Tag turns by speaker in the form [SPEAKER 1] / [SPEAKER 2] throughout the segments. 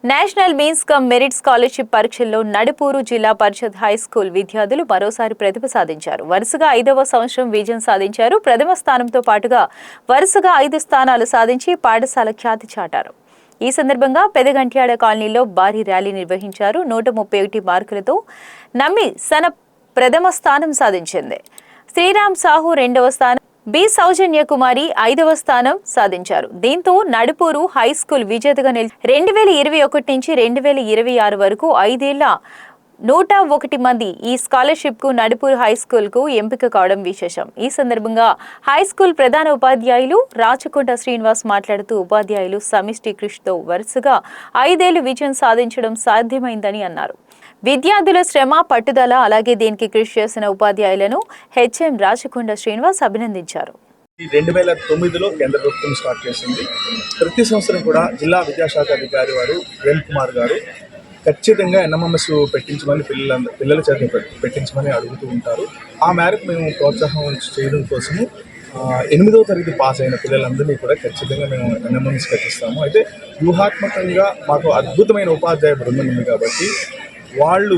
[SPEAKER 1] National means come merit scholarship పరీక్షల్లో నడుపూరు జిల్లా పరిషత్ high school విద్యార్థులు మరోసారి ప్రతిభ సాధించారు. వరుసగా 5వ సంవత్సరం విజయం సాధించారు. ప్రథమ స్థానంతో పాటుగా వరుసగా 5 స్థానాలు సాధించి పాఠశాల ఖ్యాతి చాటారు. ఈ సందర్భంగా పెదగంట్యాడ కాలనీలో భారీ ర్యాలీ నిర్వహించారు. 131 మార్కులతో నమ్మి సన ప్రథమ స్థానం సాధించింది. శ్రీరామ్ సాహు 2వ స్థానం, బి సౌజన్య కుమారి 5వ స్థానం సాధించారు. దీంతో నడుపూరు హై స్కూల్ విజేతగా 2021 నుంచి 2026 వరకు 5 ఏళ్ల 101 మంది ఈ స్కాలర్షిప్ కు నడుపూరు హై స్కూల్ కు ఎంపిక కావడం విశేషం. ఈ సందర్భంగా హై స్కూల్ ప్రధాన ఉపాధ్యాయులు రాచకొండ శ్రీనివాస్ మాట్లాడుతూ ఉపాధ్యాయులు సమిష్టి కృషితో వరుసగా 5 ఏళ్లు విజయం సాధించడం సాధ్యమైందని అన్నారు. విద్యార్థుల శ్రమ, పట్టుదల, అలాగే దీనికి కృషి చేసిన ఉపాధ్యాయులను హెచ్ఎం రాచకొండ శ్రీనివాస్ అభినందించారు.
[SPEAKER 2] 2009లో కేంద్ర ప్రభుత్వం స్టార్ట్ చేసింది. ప్రతి సంవత్సరం కూడా జిల్లా విద్యాశాఖ అధికారి వారు ప్రేమ్ కుమార్ గారు ఖచ్చితంగా ఎన్ఎంఎంఎస్ పెట్టించమని పిల్లల చేత పెట్టించమని అడుగుతూ ఉంటారు. ఆ మేరకు మేము ప్రోత్సాహం చేయడం కోసము 8వ తరగతి పాస్ అయిన పిల్లలందరినీ కూడా ఖచ్చితంగా మేము ఎన్ఎంఎంఎస్ పెట్టిస్తాము. అయితే వ్యూహాత్మకంగా మాకు అద్భుతమైన ఉపాధ్యాయ బృందం ఉంది కాబట్టి వాళ్ళు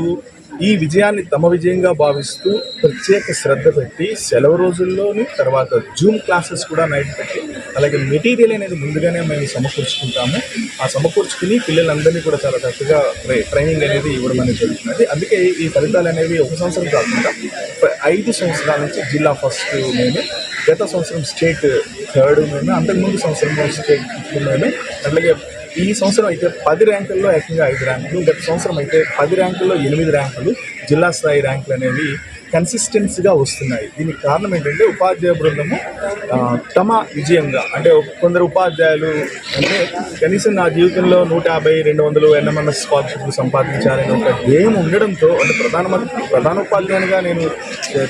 [SPEAKER 2] ఈ విజయాన్ని తమ విజయంగా భావిస్తూ ప్రత్యేక శ్రద్ధ పెట్టి సెలవు రోజుల్లోని తర్వాత జూమ్ క్లాసెస్ కూడా నైట్ పెట్టి అలాగే మెటీరియల్ అనేది ముందుగానే మేము సమకూర్చుకుంటాము. ఆ సమకూర్చుకుని పిల్లలందరినీ కూడా చాలా చక్కగా ట్రైనింగ్ అనేది ఇవ్వడం అనేది జరుగుతున్నది. అందుకే ఈ ఫలితాలు అనేవి ఒక సంవత్సరం కాకుండా 5 సంవత్సరాల నుంచి జిల్లా ఫస్ట్ మేము, గత సంవత్సరం స్టేట్ 3rd మేము, అంతకుముందు సంవత్సరం స్టేట్ 5th మేము, అట్లాగే ఈ సంవత్సరం అయితే 10 ర్యాంకుల్లో ఏకంగా 5 ర్యాంకులు, గత సంవత్సరం అయితే 10 ర్యాంకుల్లో 8 ర్యాంకులు జిల్లా స్థాయి ర్యాంకులు అనేవి కన్సిస్టెన్సీగా వస్తున్నాయి. దీనికి కారణం ఏంటంటే ఉపాధ్యాయ బృందము తమ విజయంగా, అంటే కొందరు ఉపాధ్యాయులు అంటే కనీసం నా జీవితంలో 150, 200 ఎన్ఎంఎంఎస్ స్కాలర్షిప్లు సంపాదించాలని ఒక ధ్యేయం ఉండడంతో, అంటే ప్రధాన ఉపాధ్యాయునిగా నేను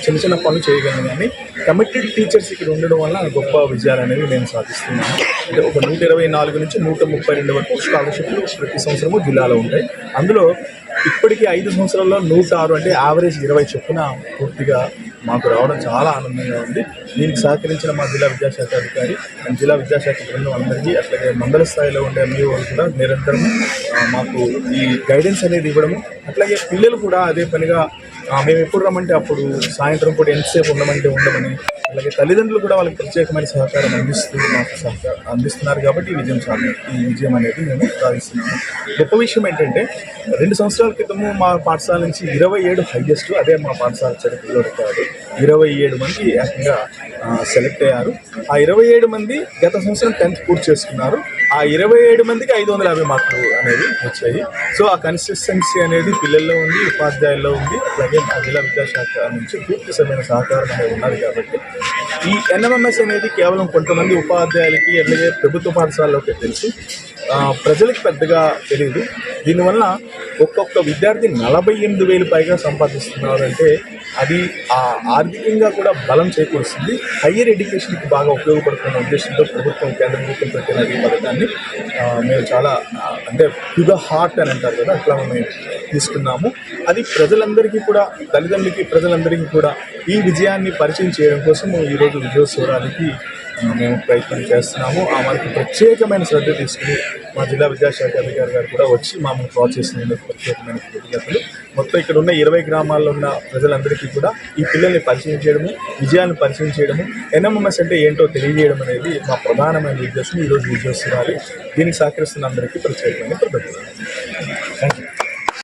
[SPEAKER 2] చిన్న చిన్న పనులు చేయగలను, కానీ కమిటెడ్ టీచర్స్ ఇక్కడ ఉండడం వల్ల గొప్ప విజయాలు అనేవి నేను సాధిస్తున్నాను. అంటే ఒక 124 నుంచి 132 వరకు స్కాలర్షిప్లు ప్రతి సంవత్సరము జిల్లాలో ఉంటాయి. అందులో ఇప్పటికీ 5 సంవత్సరాల్లో 106, అంటే యావరేజ్ 20 చొప్పున పూర్తిగా మాకు రావడం చాలా ఆనందంగా ఉంది. దీనికి సహకరించిన మా జిల్లా విద్యాశాఖ అధికారి అండ్ జిల్లా విద్యాశాఖ బృందం అందరికీ, అట్లాగే మండల స్థాయిలో ఉండే ఎంఈఓ కూడా నిరంతరం మాకు ఈ గైడెన్స్ అనేది ఇవ్వడము, అట్లాగే పిల్లలు కూడా అదే పనిగా మేము ఎప్పుడు రమ్మంటే అప్పుడు సాయంత్రం పూట ఎంతసేపు ఉండమని, అలాగే తల్లిదండ్రులు కూడా వాళ్ళకి ప్రత్యేకమైన సహకారం అందిస్తున్నారు కాబట్టి ఈ విజయం అనేది మేము సాధిస్తున్నాము. గొప్ప విషయం ఏంటంటే 2 సంవత్సరాల క్రితము మా పాఠశాల నుంచి 27 హైయెస్ట్, అదే మా పాఠశాల చరిత్రలో కాదు, 27 మంది ఏకంగా సెలెక్ట్ అయ్యారు. ఆ 27 మంది గత సంవత్సరం 10th పూర్తి చేసుకున్నారు. ఆ 27 మందికి 550 మార్కులు అనేవి వచ్చాయి. సో ఆ కన్సిస్టెన్సీ అనేది పిల్లల్లో ఉంది, ఉపాధ్యాయుల్లో ఉంది, అలాగే మా జిల్లా విద్యాశాఖ నుంచి పూర్తి సమయమైన సహకారం అనేది ఉన్నది. కాబట్టి ఈ ఎన్ఎంఎంఎస్ అనేది కేవలం కొంతమంది ఉపాధ్యాయులకి, అలాగే ప్రభుత్వ పాఠశాలలోకి తెలుసు, ప్రజలకు పెద్దగా తెలియదు. దీనివల్ల ఒక్కొక్క విద్యార్థి 48,000 పైగా సంపాదిస్తున్నారంటే అది ఆర్థికంగా కూడా బలం చేకూరుస్తుంది. హయ్యర్ ఎడ్యుకేషన్కి బాగా ఉపయోగపడుతున్న ఉద్దేశంతో కేంద్ర ప్రభుత్వం పెట్టిన ఈ పథకాన్ని మేము చాలా, అంటే టు ద హార్ట్ అని అంటారు కదా, అట్లా మేము తీసుకున్నాము. అది ప్రజలందరికీ కూడా, తల్లిదండ్రులకి, ప్రజలందరికీ కూడా ఈ విజయాన్ని పరిచయం చేయడం కోసం ఈరోజు విజయోత్సవానికి మేము ప్రయత్నం చేస్తున్నాము. మనకి ప్రత్యేకమైన శ్రద్ధ తీసుకుని మా జిల్లా విద్యాశాఖ అధికారి గారు కూడా వచ్చి మమ్మల్ని ప్రోత్సహిస్తున్నందుకు ప్రత్యేకమైన కృతజ్ఞతలు. మొత్తం ఇక్కడ ఉన్న 20 గ్రామాల్లో ఉన్న ప్రజలందరికీ కూడా ఈ పిల్లల్ని పరిచయం చేయడము, విజయాన్ని పరిచయం చేయడము, ఎన్ఎంఎంఎస్ అంటే ఏంటో తెలియజేయడం అనేది మా ప్రధానమైన ఉద్దేశం. ఈరోజు విజయోత్సవాలు, దీనికి సహకరిస్తున్న అందరికీ ప్రత్యేకమైన కృతజ్ఞతలు. Thank you.